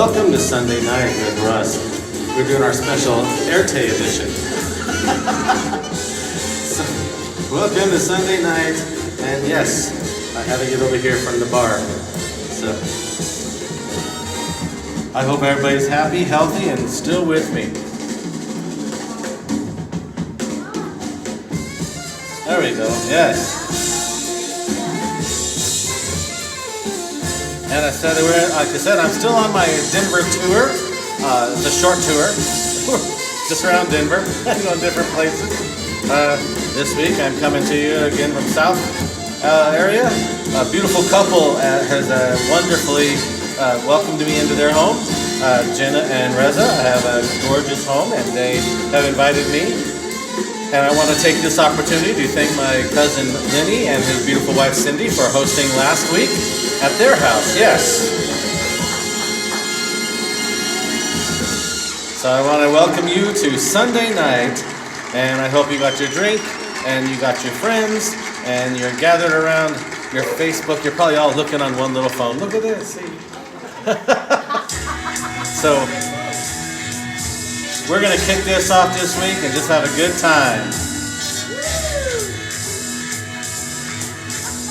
Welcome to Sunday night with Russ. We're doing our special Erte edition. So, welcome to Sunday night, and yes, I had to get over here from the bar. So, I hope everybody's happy, healthy, and still with me. There we go, yes. And like I said, I'm still on my Denver tour. It's a short tour, just around Denver, going different places. This week I'm coming to you again from South area. A beautiful couple has wonderfully welcomed me into their home. Jenna and Reza have a gorgeous home, and they have invited me. And I want to take this opportunity to thank my cousin Lenny and his beautiful wife Cindy for hosting last week at their house. Yes. So I want to welcome you to Sunday night, and I hope you got your drink and you got your friends and you're gathered around your Facebook. You're probably all looking on one little phone. Look at this. See? So we're going to kick this off this week and just have a good time.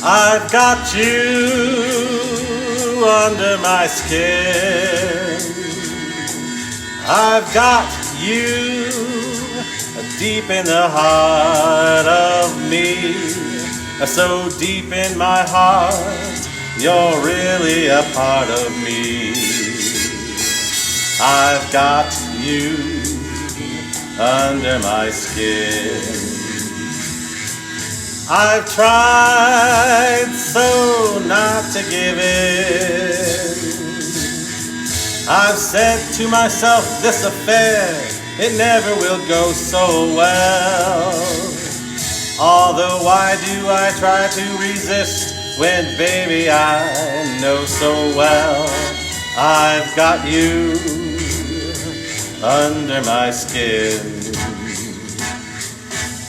I've got you under my skin. I've got you deep in the heart of me. So deep in my heart, you're really a part of me. I've got you under my skin. I've tried so not to give in. I've said to myself, this affair, it never will go so well. Although why do I try to resist when, baby, I know so well I've got you under my skin.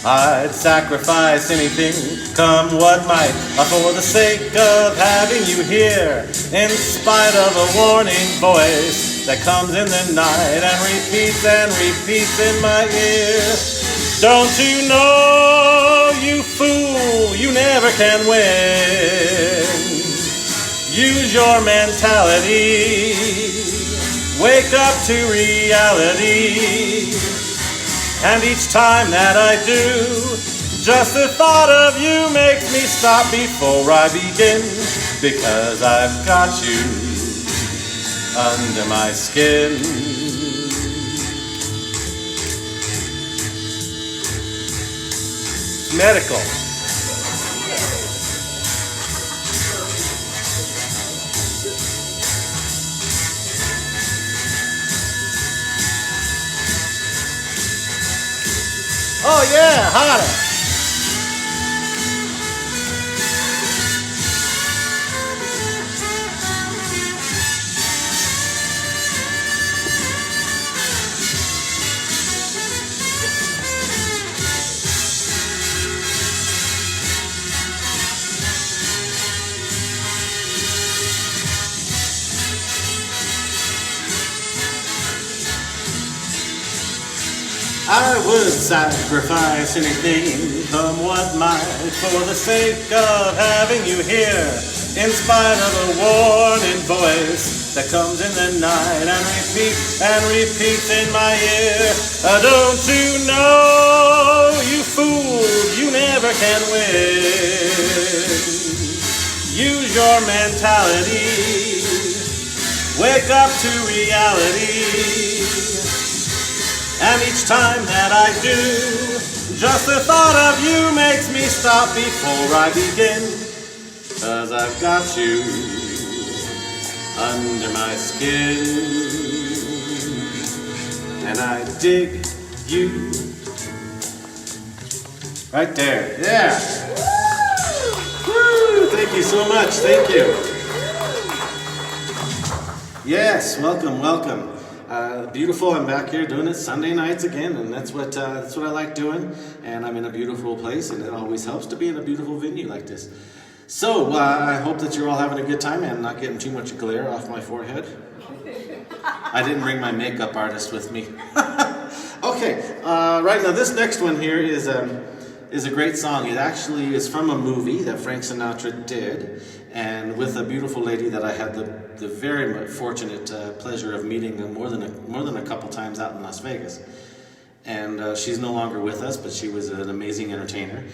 I'd sacrifice anything, come what might, for the sake of having you here, in spite of a warning voice that comes in the night and repeats in my ear. Don't you know, you fool, you never can win. Use your mentality, wake up to reality. And each time that I do, just the thought of you makes me stop before I begin. Because I've got you under my skin. Medical. Oh yeah, hotter. I would sacrifice anything, come what might, for the sake of having you here, in spite of a warning voice that comes in the night and repeats in my ear. Don't you know, you fool, you never can win. Use your mentality, wake up to reality. And each time that I do, just the thought of you makes me stop before I begin. 'Cause I've got you under my skin. And I dig you. Right there, yeah. Woo! Thank you so much, thank you. Yes, welcome, welcome. Beautiful, I'm back here doing it Sunday nights again, and that's what I like doing. And I'm in a beautiful place, and it always helps to be in a beautiful venue like this. So I hope that you're all having a good time and not getting too much glare off my forehead. I didn't bring my makeup artist with me. Okay, right now this next one here is a great song. It actually is from a movie that Frank Sinatra did, and with a beautiful lady that I had the very fortunate pleasure of meeting more than a couple times out in Las Vegas. And she's no longer with us, but she was an amazing entertainer,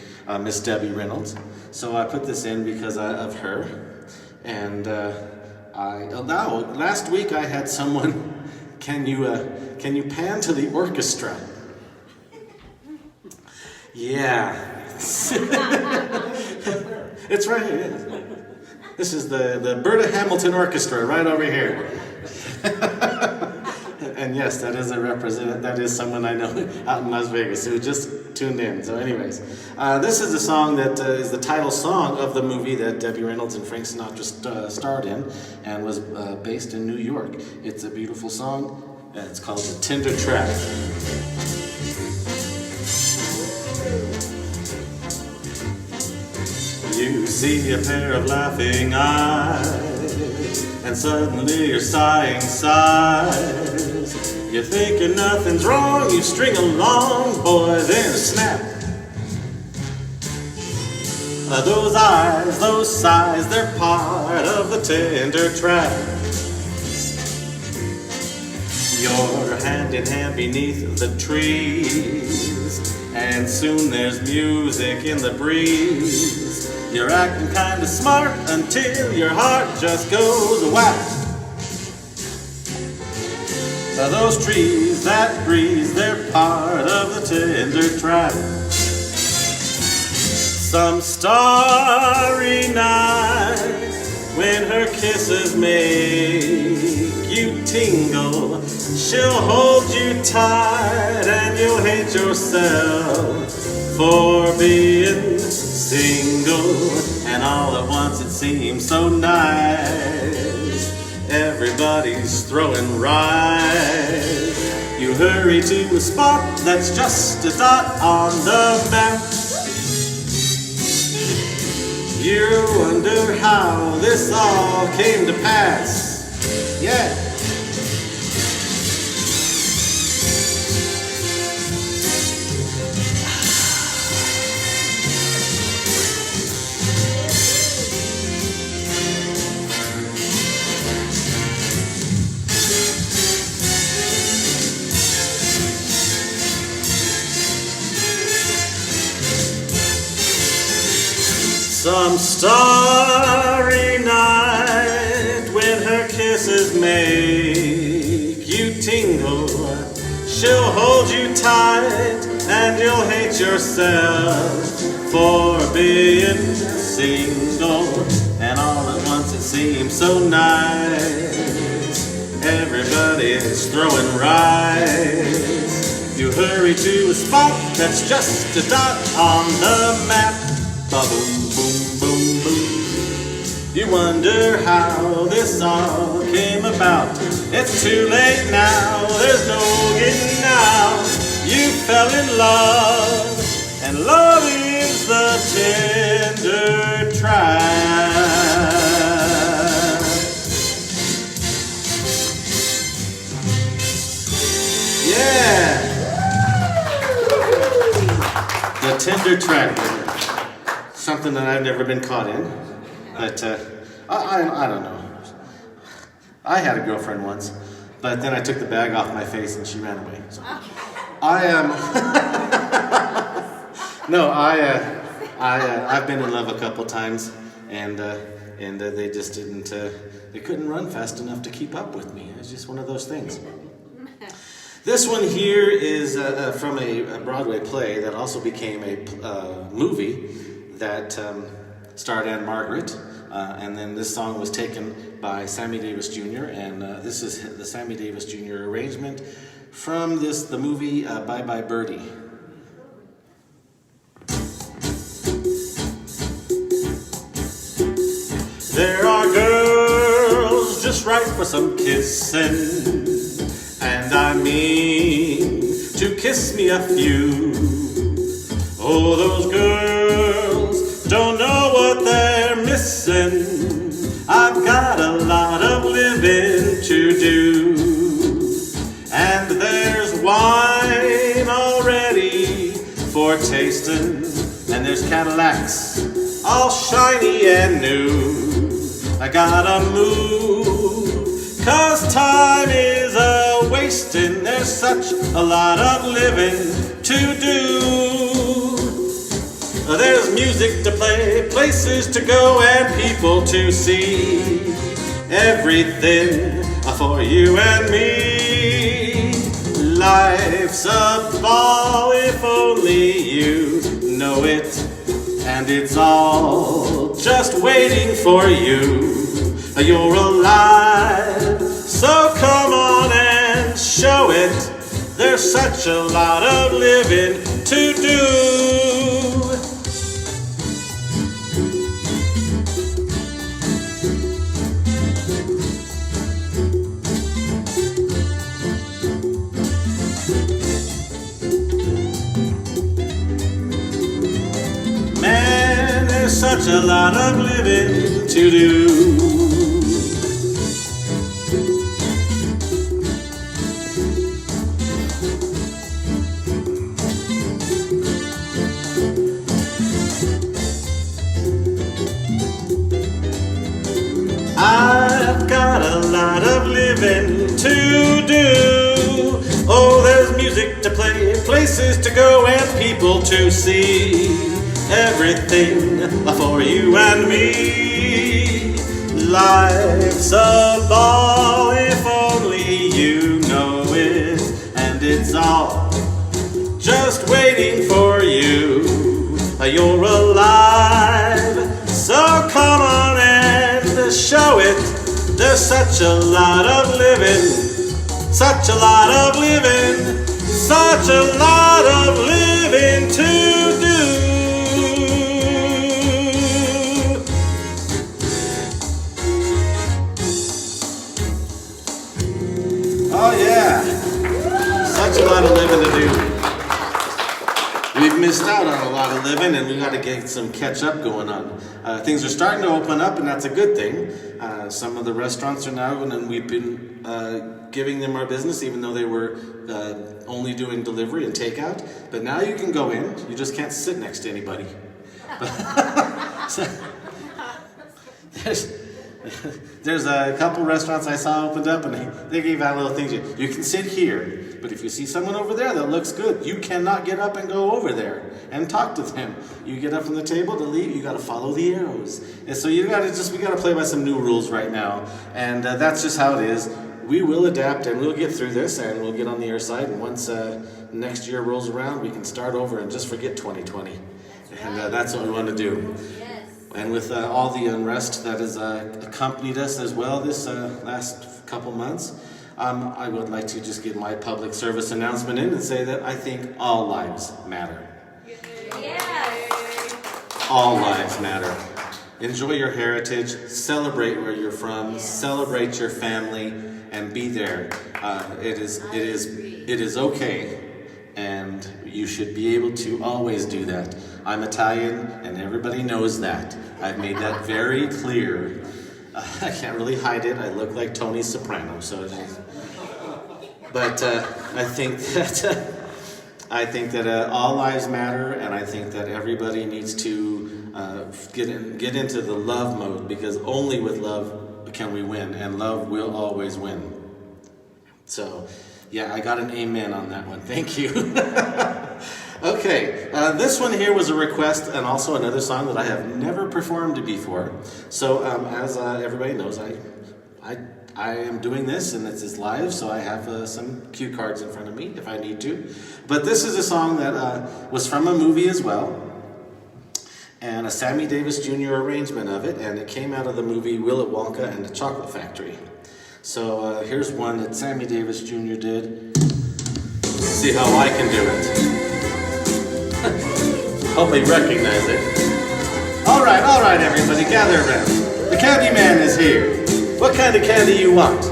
Miss Debbie Reynolds. So I put this in because of her. And last week I had someone. Can you pan to the orchestra? Yeah. It's right here. Yeah. This is the Berta Hamilton Orchestra right over here. And yes, that is that is someone I know out in Las Vegas who just tuned in. So anyways, this is the song that is the title song of the movie that Debbie Reynolds and Frank Sinatra starred in and was based in New York. It's a beautiful song. It's called The Tender Track. You see a pair of laughing eyes, and suddenly you're sighing sighs. You're thinking nothing's wrong, you string along, boy, then snap. Those eyes, those sighs, they're part of the tender trap. You're hand in hand beneath the trees, and soon there's music in the breeze. You're acting kinda smart until your heart just goes whack. Those trees, that breeze, they're part of the tender trap. Some starry night, when her kisses make you tingle, she'll hold you tight and you'll hate yourself for being single. And all at once it seems so nice, everybody's throwing rice. You hurry to a spot that's just a dot on the map. You wonder how this all came to pass. Yeah. Some starry night, when her kisses make you tingle, she'll hold you tight and you'll hate yourself for being single. And all at once it seems so nice, everybody's throwing rice. You hurry to a spot that's just a dot on the map. Ba-boom, boom, boom, boom. You wonder how this all came about. It's too late now, there's no getting out. You fell in love, and love is the tender trap. Yeah! The tender trap. Something that I've never been caught in, but I don't know. I had a girlfriend once, but then I took the bag off my face and she ran away. So I am. No, I've been in love a couple times, and they just didn't. They couldn't run fast enough to keep up with me. It's just one of those things. This one here is from a Broadway play that also became a movie that starred Anne Margaret, and then this song was taken by Sammy Davis Jr., and this is the Sammy Davis Jr. arrangement from the movie Bye Bye Birdie. There are girls just right for some kissing, and I mean to kiss me a few. Oh, those girls don't know what they're missing. I've got a lot of living to do. and there's Cadillacs, all shiny and new. I gotta move, 'cause time is a-wasting. There's such a lot of living to do. There's music to play, places to go, and people to see. Everything for you and me. Life's a ball if only you know it, and it's all just waiting for you. You're alive, so come on and show it. There's such a lot of living to do. Man, there's such a lot of living to do. I've got a lot of living to do. Oh, there's music to play, places to go, and people to see. Everything for you and me. Life's a ball if only you know it, and it's all just waiting for you. You're alive, so come on and show it. There's such a lot of living, such a lot of living, such a lot of living to do. Oh yeah, such a lot of living to do. We've missed out on a lot of living, and we got to get some catch up going on. Things are starting to open up, and that's a good thing. Some of the restaurants are now, and we've been giving them our business, even though they were only doing delivery and takeout. But now you can go in. You just can't sit next to anybody. There's a couple restaurants I saw opened up, and they gave out little things. You can sit here, but if you see someone over there that looks good, you cannot get up and go over there and talk to them. You get up from the table to leave, you got to follow the arrows. And so we got to play by some new rules right now, and that's just how it is. We will adapt, and we'll get through this, and we'll get on the other side. And once next year rolls around, we can start over and just forget 2020, and that's what we want to do. And with all the unrest that has accompanied us as well this last couple months, I would like to just give my public service announcement in and say that I think all lives matter. Yes. All lives matter. Enjoy your heritage, celebrate where you're from, celebrate your family, and be there. It is okay. And you should be able to always do that. I'm Italian, and everybody knows that. I've made that very clear. I can't really hide it. I look like Tony Soprano, but I think that all lives matter, and I think that everybody needs to get into the love mode, because only with love can we win, and love will always win. So. Yeah, I got an amen on that one. Thank you. Okay, this one here was a request, and also another song that I have never performed before. So as everybody knows, I am doing this, and it's live, so I have some cue cards in front of me if I need to. But this is a song that was from a movie as well, and a Sammy Davis Jr. arrangement of it, and it came out of the movie Willy Wonka and the Chocolate Factory. So here's one that Sammy Davis Jr. did. See how I can do it. Hope you recognize it. All right, everybody, gather around. The Candy Man is here. What kind of candy you want?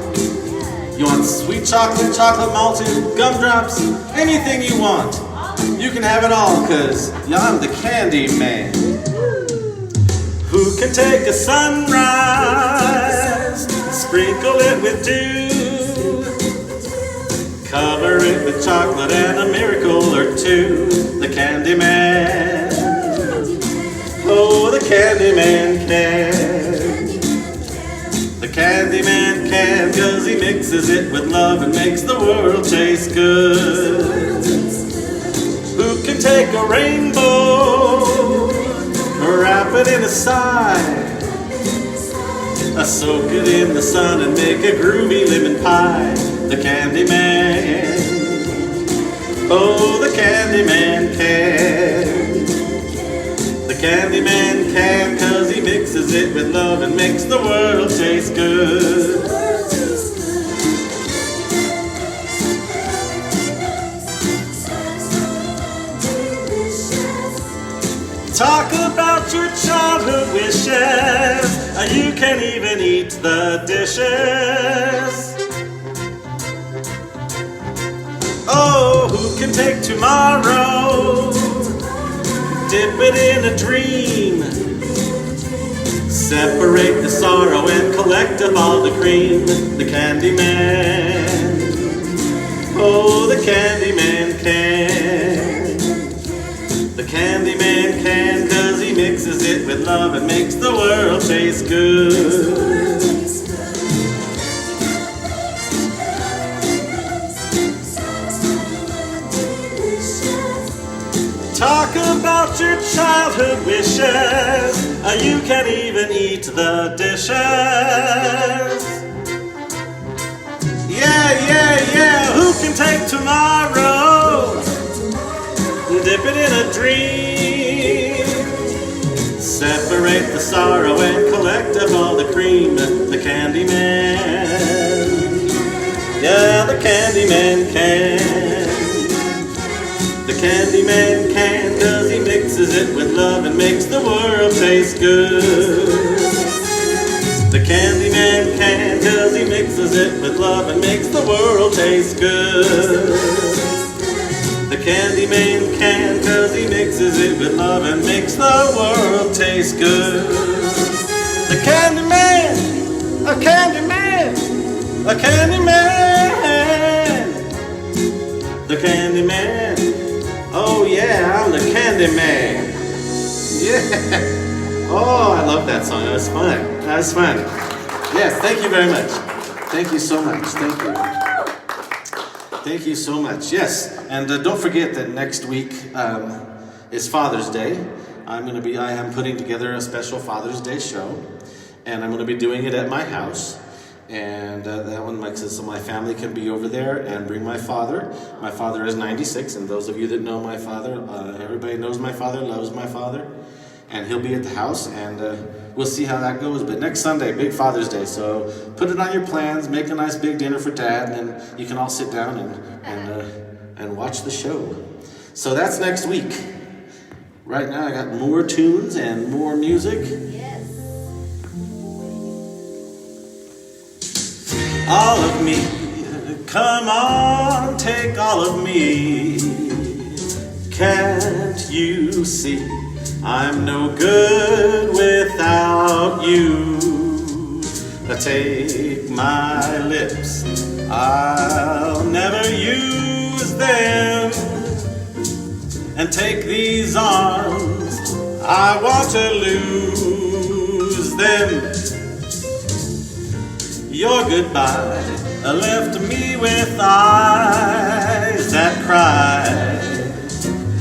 You want sweet chocolate, chocolate malted, gumdrops, anything you want. You can have it all, because I'm the Candy Man. Who can take a sunrise, sprinkle it with dew, cover it with chocolate and a miracle or two? The Candy Man Candyman can. The Candyman can, 'cause he mixes it with love and makes the world taste good. Who can take a rainbow, wrap it in a sigh, soak it in the sun and make a groovy lemon pie? The Candyman, oh, the Candyman can. The Candyman can, 'cause he mixes it with love and makes the world taste good. Talk about your childhood wishes. You can even eat the dishes. Oh, who can take tomorrow, dip it in a dream, separate the sorrow and collect up all the cream? The Candyman, oh, the Candyman can. The Candyman can, 'cause he mixes it with love and makes the world taste good. Talk about your childhood wishes. You can even eat the dishes. Yeah, yeah, yeah. Who can take tomorrow, dip it in a dream, separate the sorrow and collect up all the cream? The Candyman, yeah, the Candyman can. The Candyman can, 'cause he mixes it with love and makes the world taste good. The Candyman can, 'cause he mixes it with love and makes the world taste good. The Candyman can, 'cause he mixes it with love and makes the world taste good. The Candyman, a Candyman, a Candyman, the Candyman. Oh yeah, I'm the Candyman. Yeah. Oh, I love that song. That was fun. That was fun. Yes, thank you very much. Thank you so much. Thank you. Thank you so much. Yes, and don't forget that next week is Father's Day. I am putting together a special Father's Day show, and I'm going to be doing it at my house. And that one, so my family can be over there and bring my father. My father is 96, and those of you that know my father, everybody knows my father, loves my father. And he'll be at the house, and we'll see how that goes. But next Sunday, big Father's Day, so put it on your plans, make a nice big dinner for Dad, and you can all sit down and watch the show. So that's next week. Right now I got more tunes and more music. Yes. All of me, come on, take all of me. Can't you see I'm no good without you? Take my lips, I'll never use them. And take these arms, I want to lose them. Your goodbye left me with eyes that cry.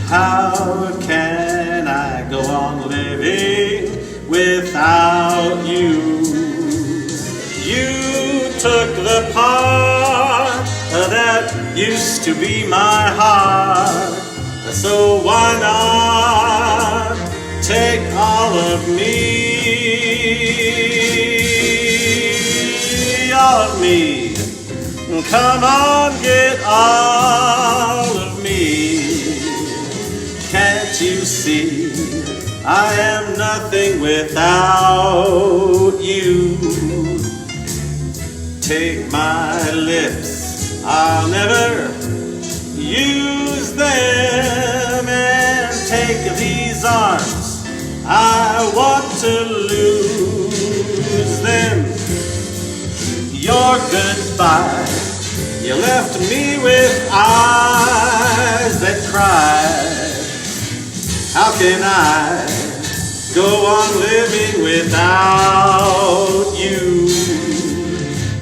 How can I go on living without you? You took the part that used to be my heart. So why not take all of me? All of me. Come on, get all of me. Can't you see I am nothing without you? Take my lips, I'll never use them. And take these arms, I want to lose them. Your goodbye, you left me with eyes that cry. How can I go on living without you.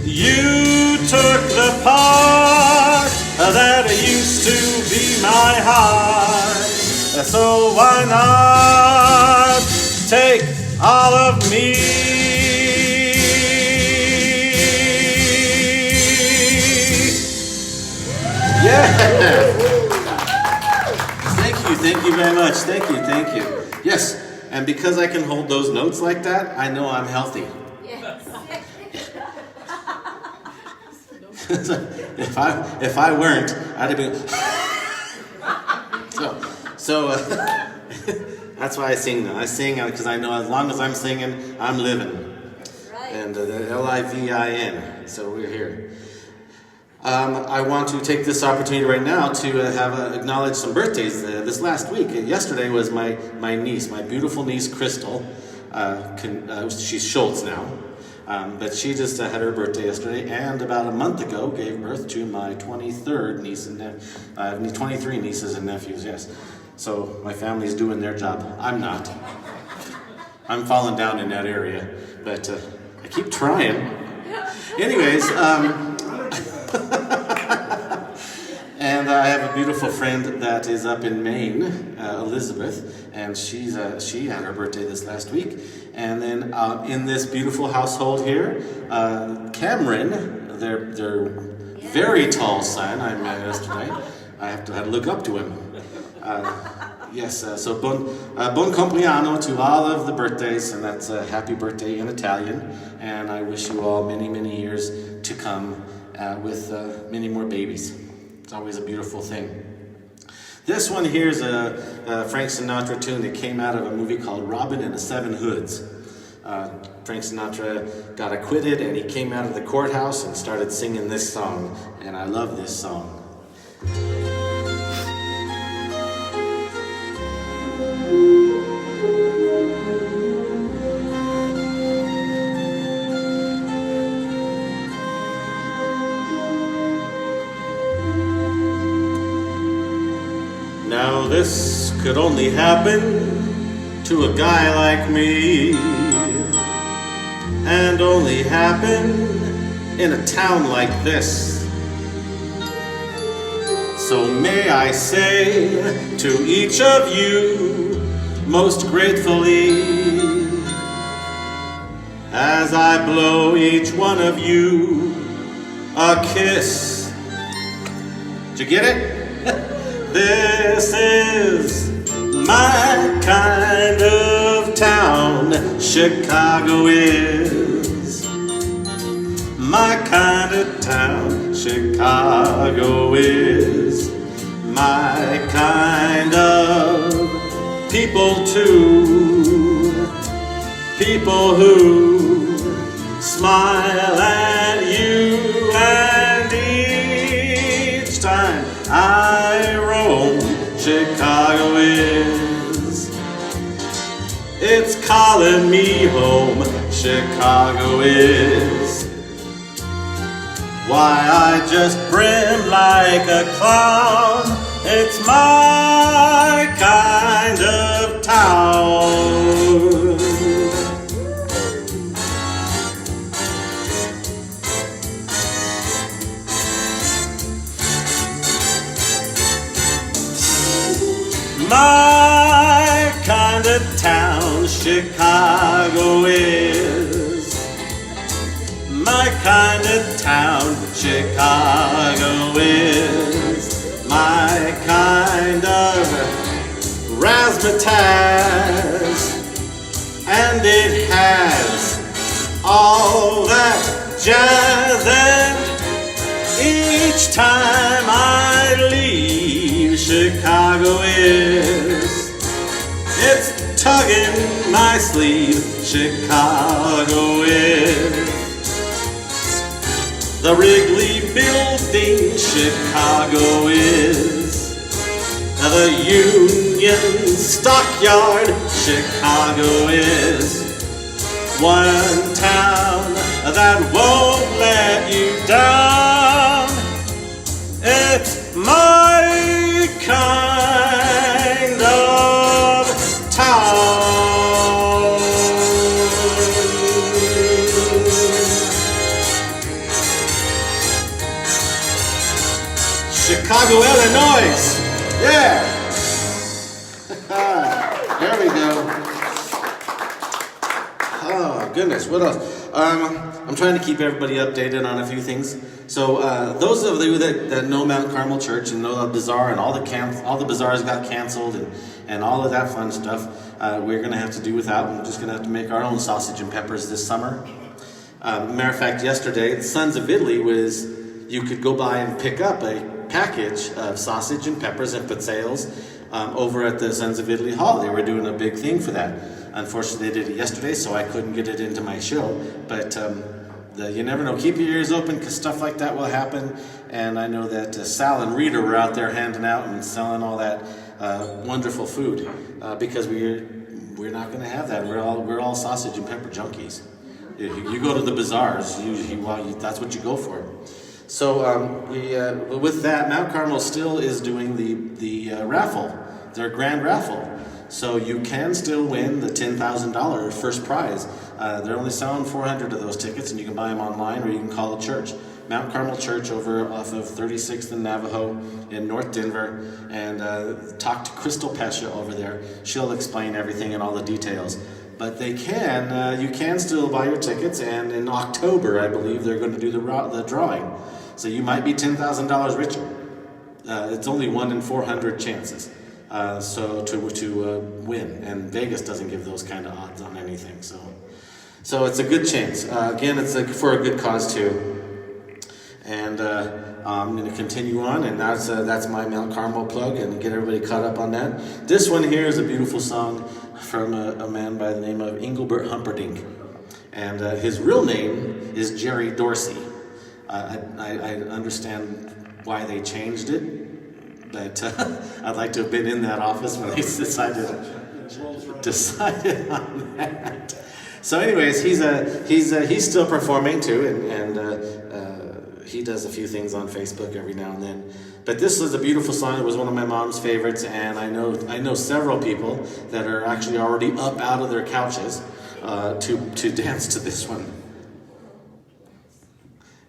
You took the part that used to be my heart, so why not take all of me? Yeah! Thank you very much. Thank you. Yes, and because I can hold those notes like that, I know I'm healthy. Yes. if I weren't, I'd have been. So that's why I sing now. I sing because I know as long as I'm singing, I'm living. Right. And LIVIN. So we're here. I want to take this opportunity right now to acknowledge some birthdays this last week. Yesterday was my niece, my beautiful niece, Crystal. She's Schultz now. But she just had her birthday yesterday, and about a month ago gave birth to my 23rd niece and I have 23 nieces and nephews, yes. So my family's doing their job. I'm not. I'm falling down in that area, but I keep trying. Anyways, and I have a beautiful friend that is up in Maine, Elizabeth, and she had her birthday this last week. And then in this beautiful household here, Cameron, their very tall son, I met yesterday. I had to look up to him. So buon compleanno to all of the birthdays, and that's a happy birthday in Italian. And I wish you all many, many years to come with many more babies. It's always a beautiful thing. This one here is a Frank Sinatra tune that came out of a movie called Robin and the Seven Hoods. Frank Sinatra got acquitted and he came out of the courthouse and started singing this song. And I love this song. Now this could only happen to a guy like me, and only happen in a town like this. So may I say to each of you most gratefully, as I blow each one of you a kiss. Did you get it? This is my kind of town, Chicago is. My kind of town, Chicago is. My kind of people too. People who smile at you, and each time I roam, Chicago is. It's calling me home, Chicago is. Why I just brim like a clown, it's my kind of town. My kind of town, Chicago is. My kind of town, Chicago is. My kind of razzmatazz, and it has all that jazz, and each time I leave, Chicago is. It's tugging my sleeve, Chicago is. The Wrigley Building, Chicago is. The Union Stockyard, Chicago is. One town that won't let you down. It's my kind of town. Oh, goodness, what else? I'm trying to keep everybody updated on a few things. So those of you that know Mount Carmel Church and know the bazaar and all the bazaars got canceled and all of that fun stuff, we're going to have to do without. We're just going to have to make our own sausage and peppers this summer. Matter of fact, yesterday, the Sons of Italy you could go by and pick up a package of sausage and peppers and pizzelles over at the Sons of Italy Hall. They were doing a big thing for that. Unfortunately, they did it yesterday, so I couldn't get it into my show. But you never know. Keep your ears open, because stuff like that will happen. And I know that Sal and Rita were out there handing out and selling all that wonderful food, because we're not going to have that. We're all sausage and pepper junkies. You go to the bazaars, that's what you go for. So with that, Mount Carmel still is doing the raffle, their grand raffle. So you can still win the $10,000 first prize. They're only selling 400 of those tickets, and you can buy them online or you can call the church. Mount Carmel Church over off of 36th and Navajo in North Denver, and talk to Crystal Pesha over there. She'll explain everything and all the details. But you can still buy your tickets, and in October, I believe, they're going to do the drawing. So you might be $10,000 richer. It's only 1 in 400 chances. So to win, and Vegas doesn't give those kind of odds on anything. So it's a good chance. Again, it's for a good cause too. And I'm going to continue on, and that's my Mount Carmel plug, and get everybody caught up on that. This one here is a beautiful song from a man by the name of Engelbert Humperdinck, and his real name is Jerry Dorsey. I understand why they changed it, but I'd like to have been in that office when they decided on that. So, anyways, he's still performing too, and he does a few things on Facebook every now and then. But this is a beautiful song. It was one of my mom's favorites, and I know several people that are actually already up out of their couches to dance to this one.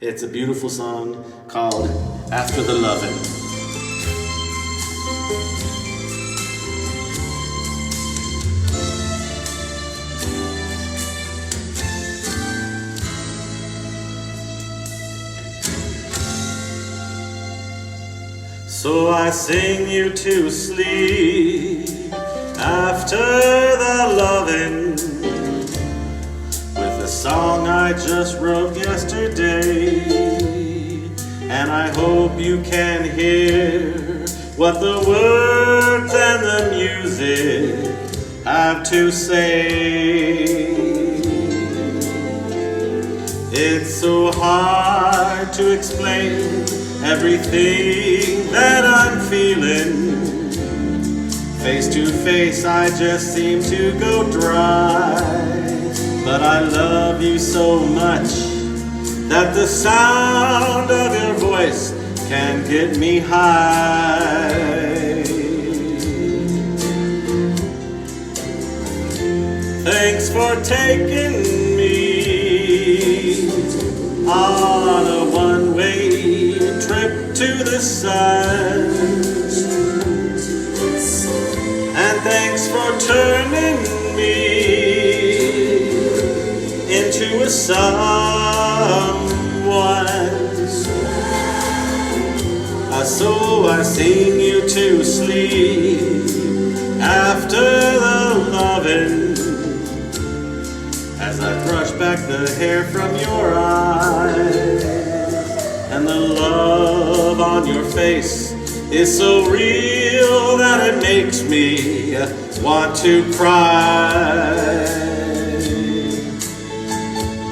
It's a beautiful song called After the Lovin'. So I sing you to sleep after the lovin', with a song I just wrote yesterday. And I hope you can hear what the words and the music have to say. It's so hard to explain everything that I'm feeling. Face to face, I just seem to go dry. But I love you so much that the sound of your voice can get me high. Thanks for taking me on a one-way trip to the sun, and thanks for turning me into a someone. So I sing you to sleep after the lovin', as I brush back the hair from your eyes. And the love on your face is so real that it makes me want to cry.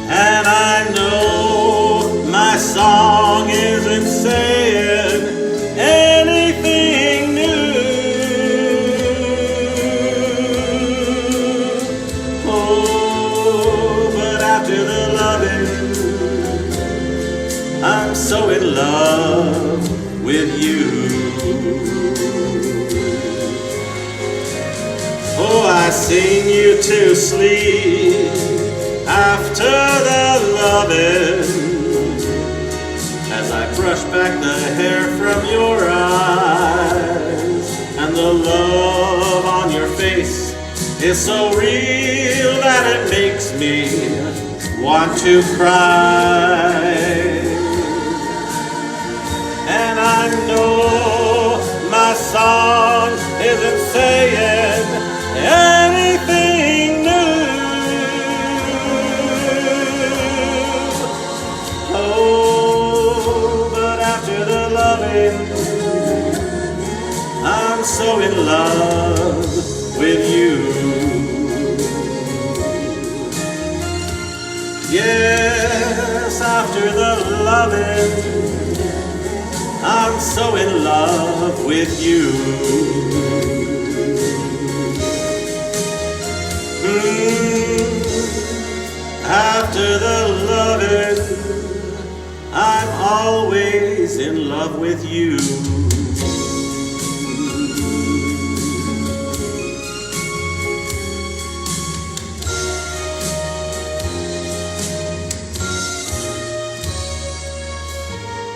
And I know my song isn't saying anything new. Oh, but after the loving, I'm so in love with you. Oh, I sing you to sleep after the loving, as I brush back the hair from your eyes. And the love on your face is so real that it makes me want to cry. And I know my song isn't saying anything new. Oh, but after the loving, I'm so in love with you. Yes, after the loving, I'm so in love with you. After the loving, I'm always in love with you.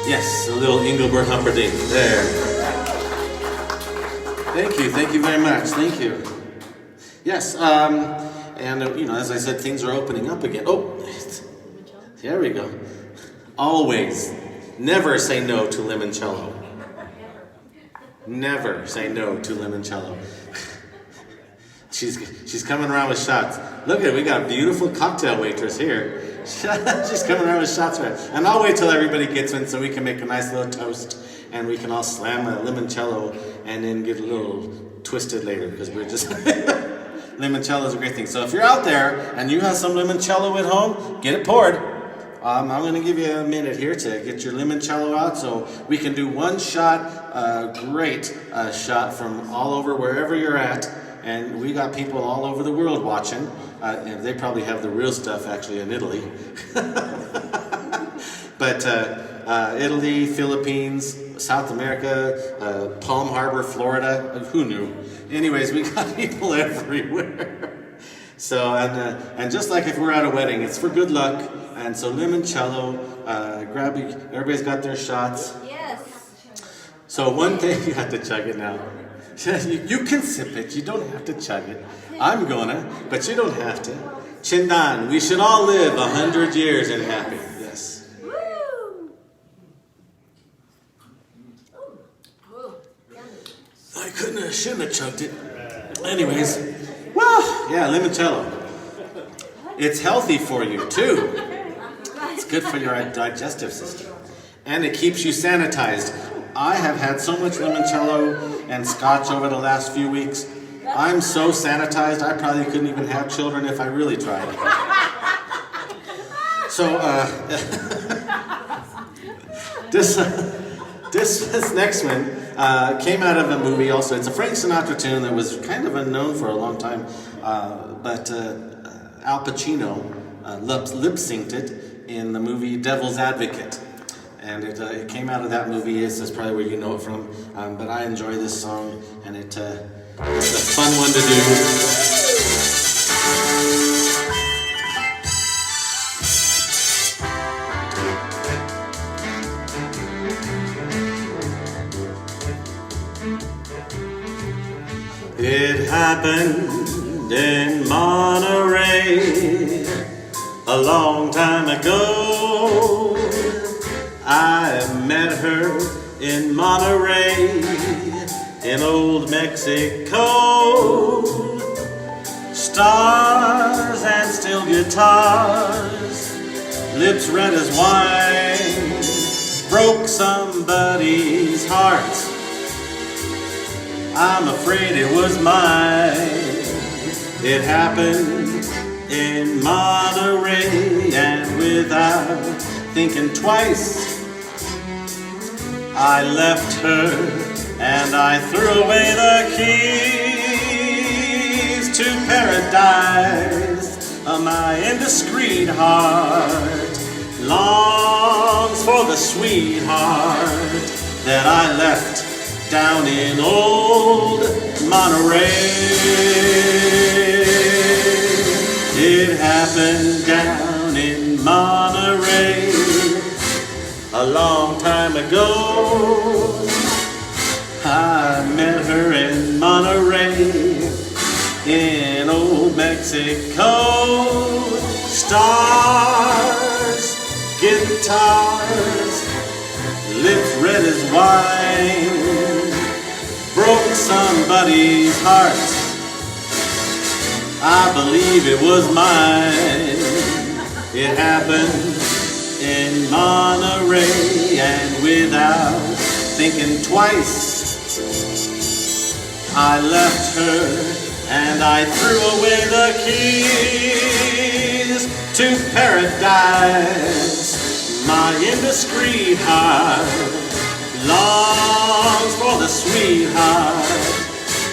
Yes, a little Engelbert Humperdinck there. Thank you very much, thank you. Yes, and as I said, things are opening up again. Oh, there we go. Always, never say no to limoncello. Never say no to limoncello. She's coming around with shots. Look at it, we got a beautiful cocktail waitress here. She's coming around with shots for it. And I'll wait till everybody gets in so we can make a nice little toast and we can all slam a limoncello and then get a little twisted later because we're just... Limoncello is a great thing. So if you're out there and you have some limoncello at home, get it poured. I'm going to give you a minute here to get your limoncello out so we can do one shot, great shot from all over wherever you're at. And we got people all over the world watching. And they probably have the real stuff actually in Italy. But Italy, Philippines, South America, Palm Harbor, Florida, who knew? Anyways, we got people everywhere. So, and just like if we're at a wedding, it's for good luck. And so limoncello, everybody's got their shots. Yes. So one thing, you have to chug it now. You can sip it, you don't have to chug it. I'm gonna, but you don't have to. Chindan, we should all live 100 years and happy. Yes. Shouldn't have chugged it. Anyways, well, yeah, limoncello. It's healthy for you too. It's good for your digestive system. And it keeps you sanitized. I have had so much limoncello and scotch over the last few weeks. I'm so sanitized, I probably couldn't even have children if I really tried. So, this next one came out of a movie also. It's a Frank Sinatra tune that was kind of unknown for a long time, but Al Pacino lip-synced it in the movie Devil's Advocate. And it came out of that movie. That's probably where you know it from. But I enjoy this song, and it's a fun one to do. It happened in Monterey a long time ago. I met her in Monterey, in old Mexico. Stars and steel guitars, lips red as wine, broke somebody's heart. I'm afraid it was mine. It happened in Monterey, and without thinking twice, I left her and I threw away the keys to paradise. My indiscreet heart longs for the sweetheart that I left down in old Monterey. It happened down in Monterey a long time ago. I met her in Monterey, in in old Mexico. Stars, guitars, lips red as wine, broke somebody's heart. I believe it was mine. It happened in Monterey, and without thinking twice, I left her and I threw away the keys to paradise. My indiscreet heart longs for the sweetheart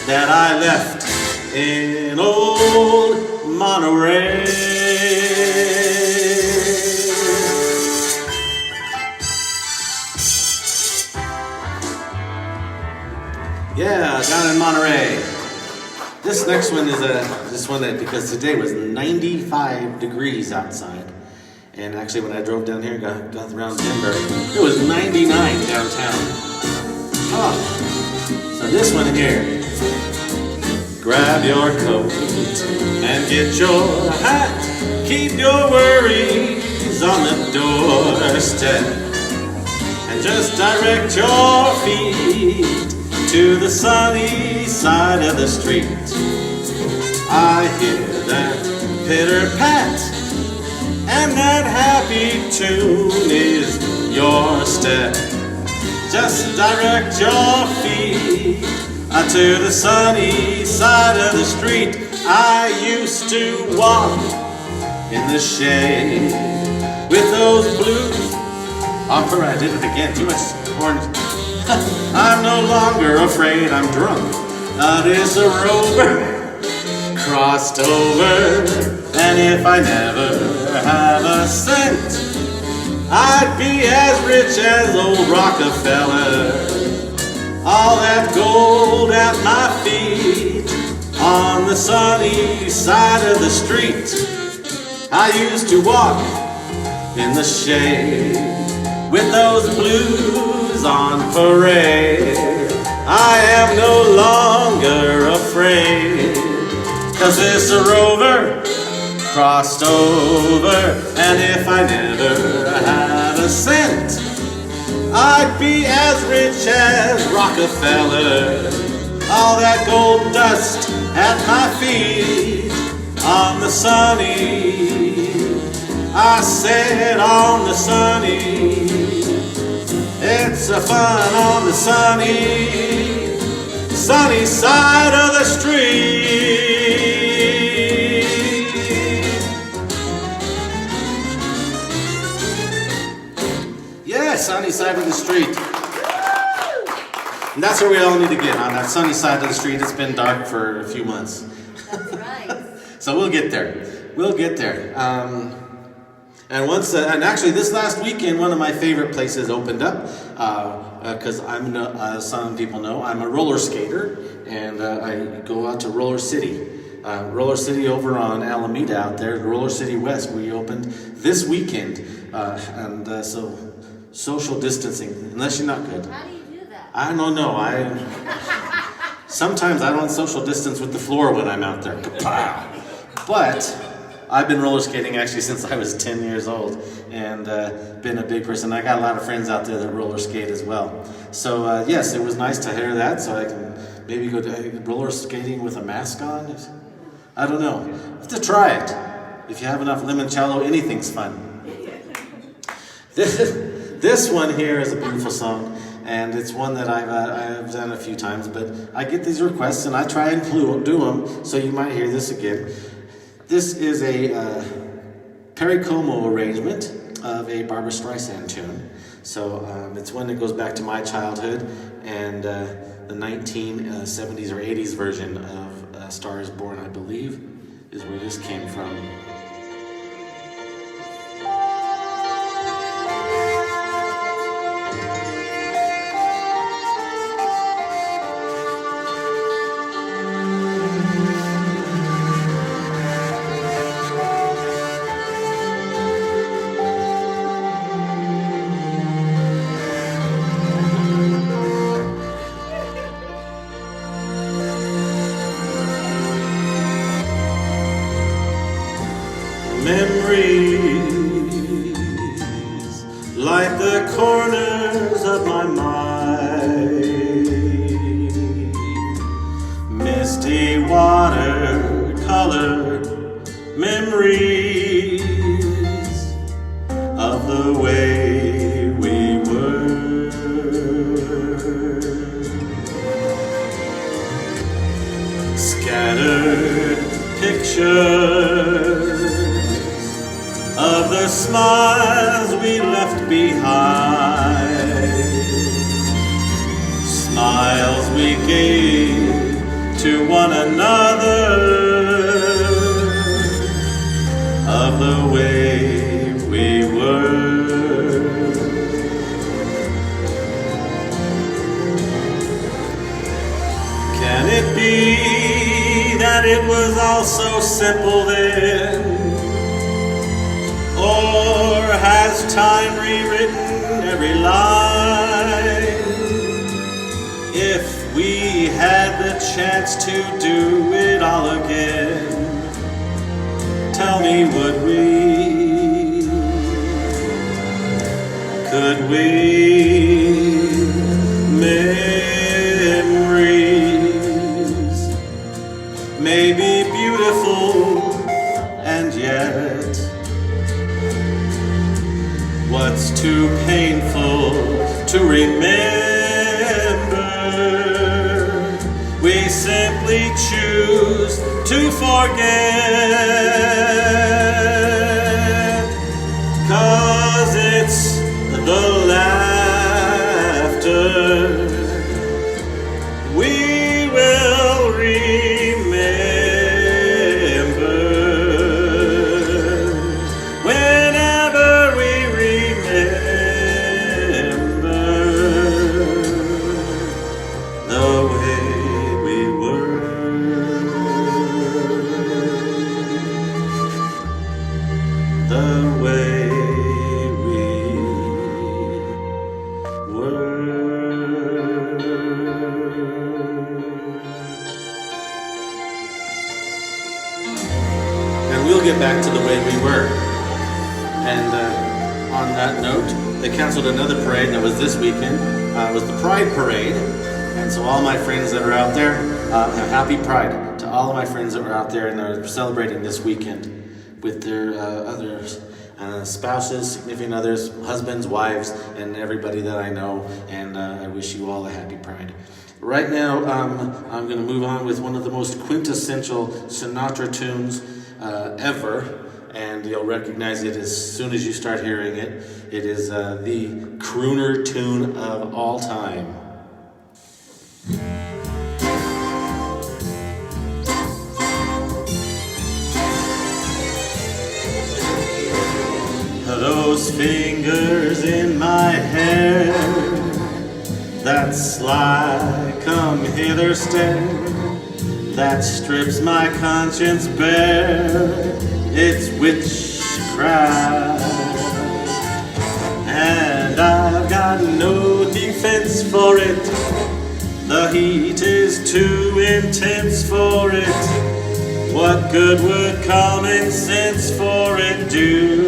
that I left in old Monterey. Yeah, down in Monterey. This next one is this one that, because today was 95 degrees outside, and actually when I drove down here, got around Denver, it was 99 downtown. Oh, so this one here. Grab your coat and get your hat. Keep your worries on the doorstep, and just direct your feet to the sunny side of the street. I hear that pitter-pat, and that happy tune is your step. Just direct your feet to the sunny side of the street. I used to walk in the shade with those blues. Oh, I did it again. Too much orange. I'm no longer afraid I'm drunk. This a rover crossed over, and if I never have a cent, I'd be as rich as old Rockefeller. All that gold at my feet on the sunny side of the street. I used to walk in the shade with those blues on parade. I am no longer afraid, 'cause this rover crossed over, and if I never had a cent, I'd be as rich as Rockefeller. All that gold dust at my feet on the sunny, I said on the sunny, it's a fun on the sunny, sunny side of the street. Yeah, sunny side of the street. And that's where we all need to get, on that sunny side of the street. It's been dark for a few months. That's right. So we'll get there. We'll get there. And and actually this last weekend, one of my favorite places opened up, because some people know, I'm a roller skater, and I go out to Roller City. Roller City over on Alameda out there, Roller City West, we opened this weekend. So social distancing, unless you're not good. How do you do that? I don't know. Sometimes I don't social distance with the floor when I'm out there. But I've been roller skating actually since I was 10 years old, and been a big person. I got a lot of friends out there that roller skate as well. So yes, it was nice to hear that, so I can maybe go to roller skating with a mask on. I don't know. You have to try it. If you have enough limoncello, anything's fun. This one here is a beautiful song, and it's one that I've done a few times, but I get these requests and I try and do them, so you might hear this again. This is a Perry Como arrangement of a Barbra Streisand tune. So it's one that goes back to my childhood, and the 1970s or 80s version of Star is Born, I believe, is where this came from. Memories like the corners of my mind, misty watercolor memories of the way we were. Scattered pictures of the smiles we left behind, smiles we gave to one another, of the way we were. Can it be that it was all so simple then? Or has time rewritten every line? If we had the chance to do it all again, tell me, would we? Could we? Memories may be beautiful, and yet what's too painful to remember, we simply choose to forget, 'cause it's the laughter we will remember whenever we remember the way we were. The way we were. And we'll get back to the way we were. And on that note, they canceled another parade that was this weekend. It was the Pride Parade. And so all my friends that are out there, happy Pride to all of my friends that were out there and are celebrating this weekend with their others, spouses, significant others, husbands, wives, and everybody that I know. And I wish you all a happy Pride. Right now, I'm going to move on with one of the most quintessential Sinatra tunes ever, and you'll recognize it as soon as you start hearing it. It is the crooner tune of all time. Those fingers in my hair, that sly come hither stare, that strips my conscience bare, it's witchcraft. And I've got no defense for it, the heat is too intense for it. What good would common sense for it do?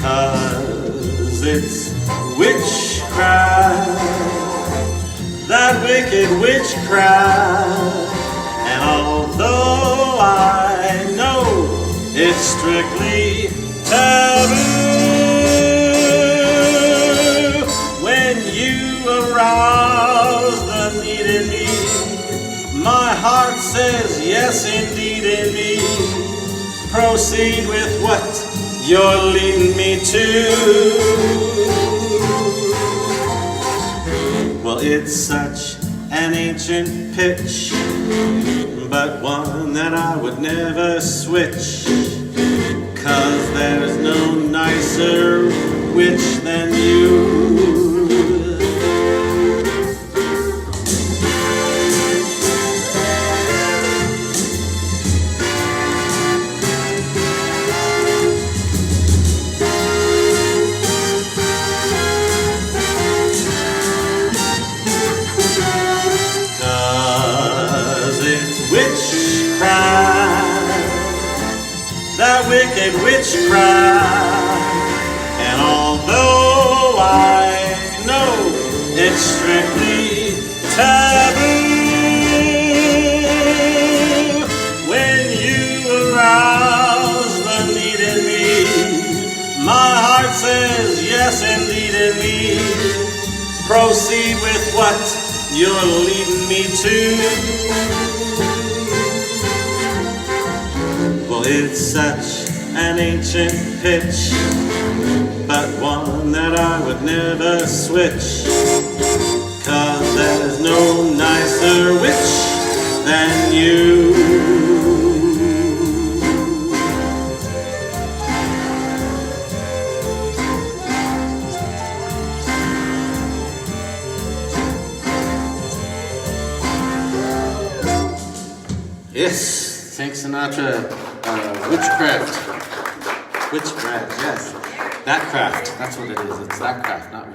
'Cause it's witchcraft, that wicked witchcraft. And although I know it's strictly taboo, when you arouse the need in me, my heart says yes indeed in me. Proceed with what you're leading me to. Well, it's such an ancient pitch, but one that I would never switch, 'cause there's no nicer witch than you. 'Cause it's witchcraft, wicked witchcraft. And although I know it's strictly taboo, when you arouse the need in me, my heart says yes indeed in me. Proceed with what you're leading me to. Well, it's such an ancient pitch, but one that I would never switch, 'cause there's no nicer witch than you. Yes, Frank Sinatra, witchcraft. Witchcraft, yes. That craft, that's what it is. It's that craft, not me.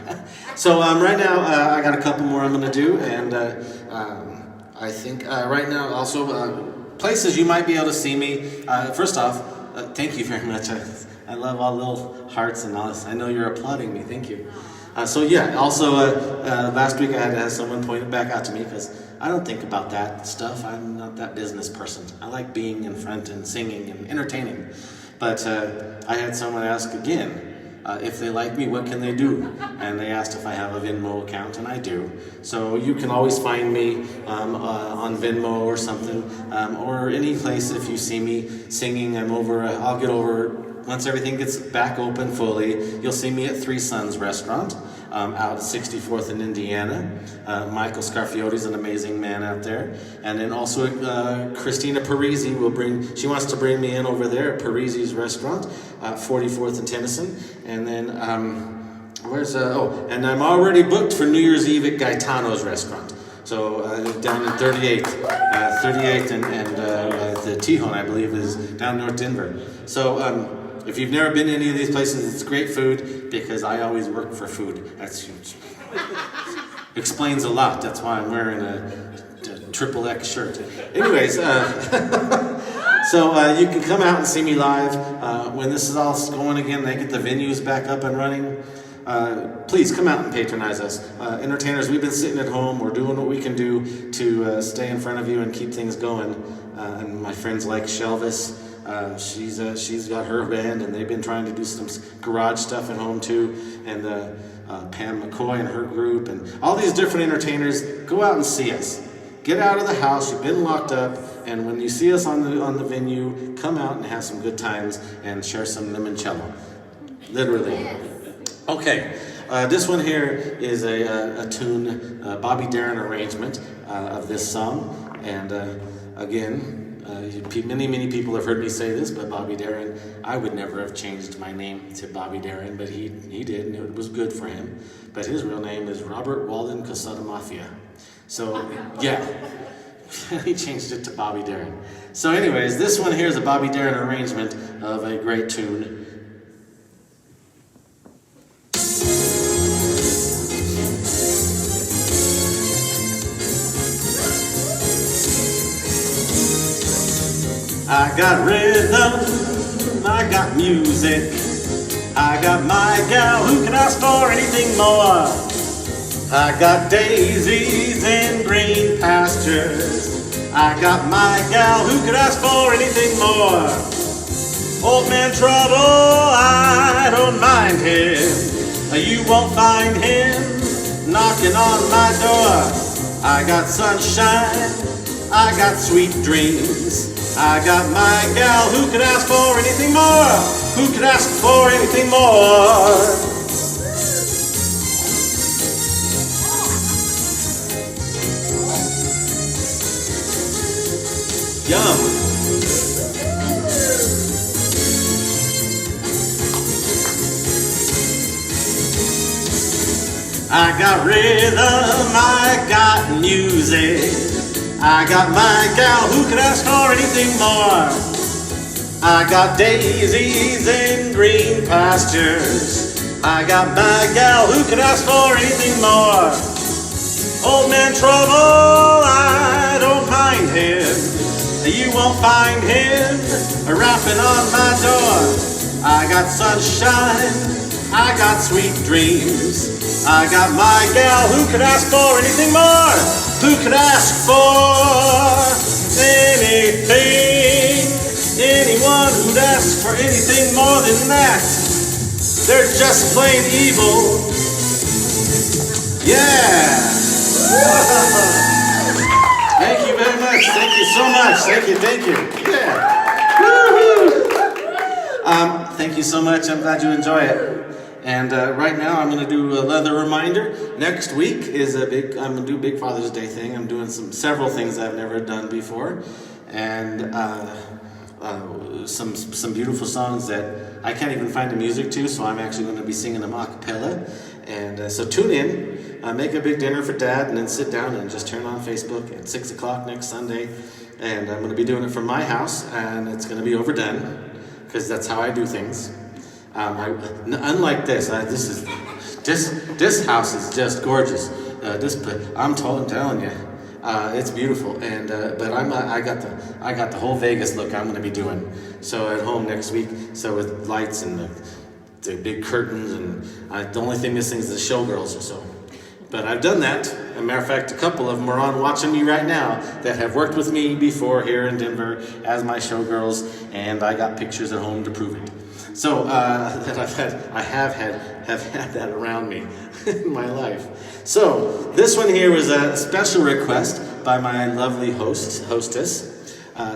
So right now, I got a couple more I'm going to do, and I think right now also places you might be able to see me. First off, thank you very much. I love all the little hearts and all this. I know you're applauding me. Thank you. So yeah, also last week I had to have someone point it back out to me because I don't think about that stuff. I'm not that business person. I like being in front and singing and entertaining. But I had someone ask again, if they like me, what can they do? And they asked if I have a Venmo account, and I do. So you can always find me on Venmo or something, or any place if you see me singing. I'll get over, once everything gets back open fully, you'll see me at Three Sons Restaurant out at 64th in Indiana. Michael Scarfiotti's an amazing man out there. And then also Christina Parisi she wants to bring me in over there at Parisi's Restaurant, 44th and Tennyson. And then, and I'm already booked for New Year's Eve at Gaetano's Restaurant. So down in 38th and the Tejon, I believe, is down North Denver. So if you've never been to any of these places, it's great food because I always work for food. That's huge. Explains a lot. That's why I'm wearing a triple X shirt. Anyways, so you can come out and see me live when this is all going again. They get the venues back up and running. Please come out and patronize us. Entertainers, we've been sitting at home. We're doing what we can do to stay in front of you and keep things going. And my friends like Shelvis, she's got her band, and they've been trying to do some garage stuff at home too. And Pam McCoy and her group, and all these different entertainers. Go out and see us. Get out of the house. You've been locked up, and when you see us on the venue, come out and have some good times and share some limoncello. Literally. Okay, this one here is a tune, Bobby Darin arrangement of this song, and again, many people have heard me say this, but Bobby Darin, I would never have changed my name to Bobby Darin, but he did, and it was good for him. But his real name is Robert Walden Casada Mafia. So, yeah, he changed it to Bobby Darin. So anyways, this one here is a Bobby Darin arrangement of a great tune. I got rhythm, I got music, I got my gal who can ask for anything more. I got daisies in green pastures, I got my gal who could ask for anything more. Old man Trouble, I don't mind him, you won't find him knocking on my door. I got sunshine, I got sweet dreams, I got my gal who could ask for anything more, who could ask for anything more. Yum. I got rhythm, I got music, I got my gal who could ask for anything more. I got daisies in green pastures, I got my gal who could ask for anything more. Old man Trouble, I don't mind him, You won't find him rapping on my door. I got sunshine, I got sweet dreams, I got my gal. Who could ask for anything more? Who could ask for anything? Anyone who'd ask for anything more than that, they're just plain evil. Yeah. Thank you very much. Thank you so much. Thank you. Yeah. Woo-hoo. Thank you so much. I'm glad you enjoy it. And right now I'm going to do another reminder. Next week is I'm going to do a big Father's Day thing. I'm doing several things I've never done before. And some beautiful songs that I can't even find the music to, so I'm actually going to be singing them a cappella. And so tune in, make a big dinner for Dad, and then sit down and just turn on Facebook at 6 o'clock next Sunday. And I'm going to be doing it from my house, and it's going to be overdone, because that's how I do things. Unlike this, this house is just gorgeous. I'm telling you, it's beautiful. And but I got the whole Vegas look I'm going to be doing. So at home next week, so with lights and the big curtains, and the only thing missing is the showgirls or so. But I've done that. As a matter of fact, a couple of them are on watching me right now that have worked with me before here in Denver as my showgirls, and I got pictures at home to prove it. So that I have had that around me in my life. So this one here was a special request by my lovely hostess.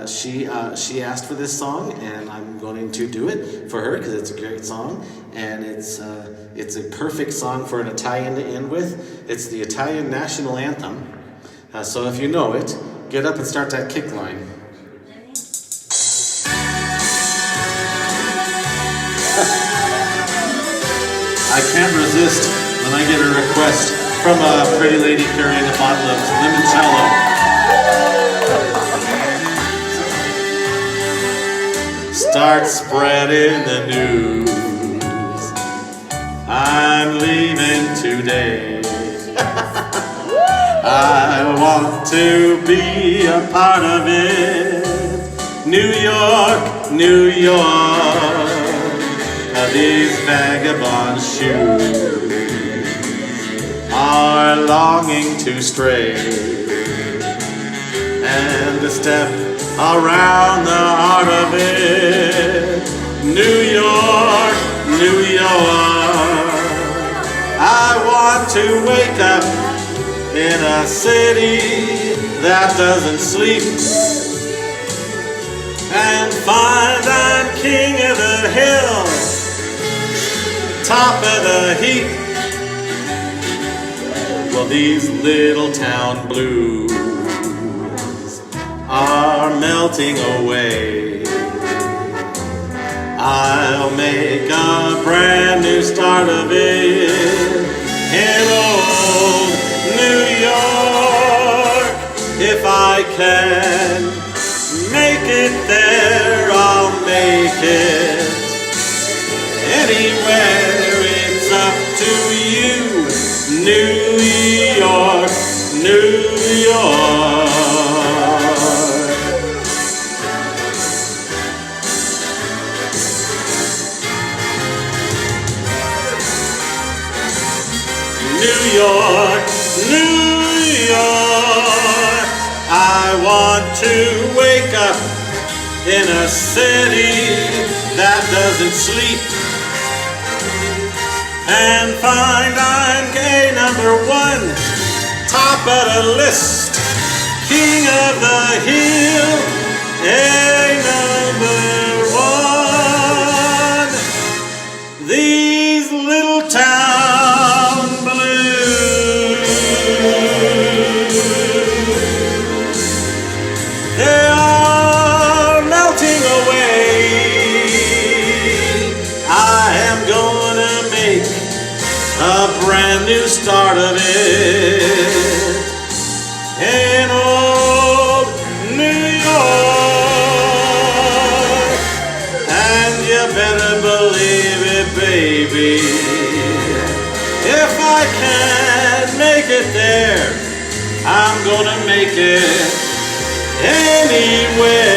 She asked for this song, and I'm going to do it for her because it's a great song, and it's a perfect song for an Italian to end with. It's the Italian national anthem. So if you know it, get up and start that kick line. I can't resist when I get a request from a pretty lady carrying a bottle of limoncello. Start spreading the news. I'm leaving today. I want to be a part of it. New York, New York. These vagabond shoes are longing to stray and to step around the heart of it. New York, New York. I want to wake up in a city that doesn't sleep and find I'm king of the hill, top of the heap. Well, these little town blues are melting away. I'll make a brand new start of it in old New York. If I can make it there, I'll make it. Anywhere, it's up to you. New York, New York. New York, New York. I want to wake up in a city that doesn't sleep and find I'm gay #1, top of the list, king of the hill, a #1. These little town blues, they are melting away. I am gonna make a brand new start of it in old New York. And you better believe it, baby, if I can make it there, I'm gonna make it anywhere.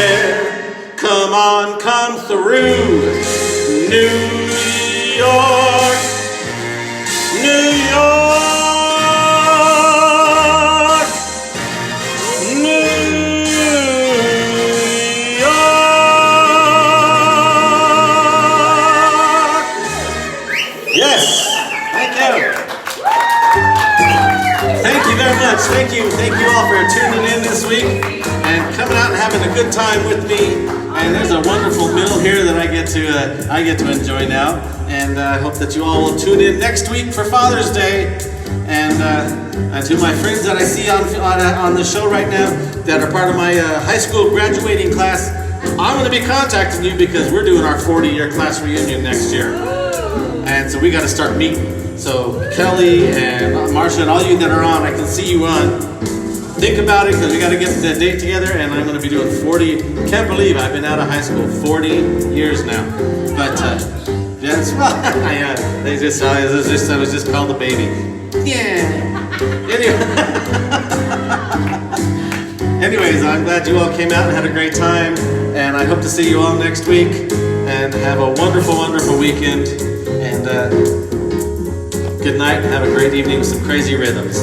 sun come through. New York, New York, New York. Yes, thank you. Thank you very much. Thank you all for tuning in this week and coming out and having a good time with me. And there's a wonderful meal here that I get to enjoy now. And I hope that you all will tune in next week for Father's Day. And to my friends that I see on the show right now that are part of my high school graduating class, I'm going to be contacting you because we're doing our 40-year class reunion next year. And so we got to start meeting. So Kelly and Marcia and all you that are on, I can see you on. Think about it because we got to get the date together, and I'm going to be doing 40. Can't believe I've been out of high school 40 years now. But yes, well, I was just called a baby. Yeah. Anyways, I'm glad you all came out and had a great time, and I hope to see you all next week. And have a wonderful, wonderful weekend. And good night, and have a great evening with some crazy rhythms.